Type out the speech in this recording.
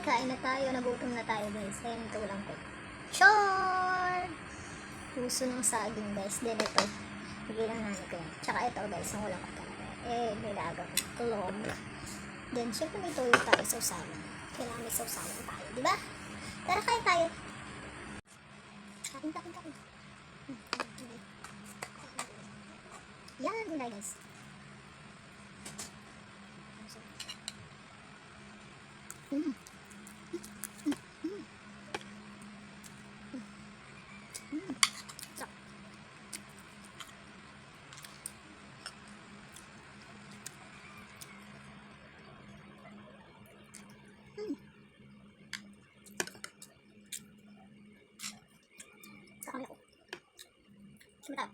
kain na tayo. Nagutom na tayo guys. Ayan ito ulam ko. Sure! Puso ng saging guys. Then ito. Bigyan ng nanay ko yan. Tsaka ito guys. Ang ulam ko talaga. Nilaga ko. Tulog. Then syempre may tuyo tayo sa usawan. Kailangan may sausawan tayo. Diba? Tara kain tayo. Kain. Yan. Gulay guys. Sarap.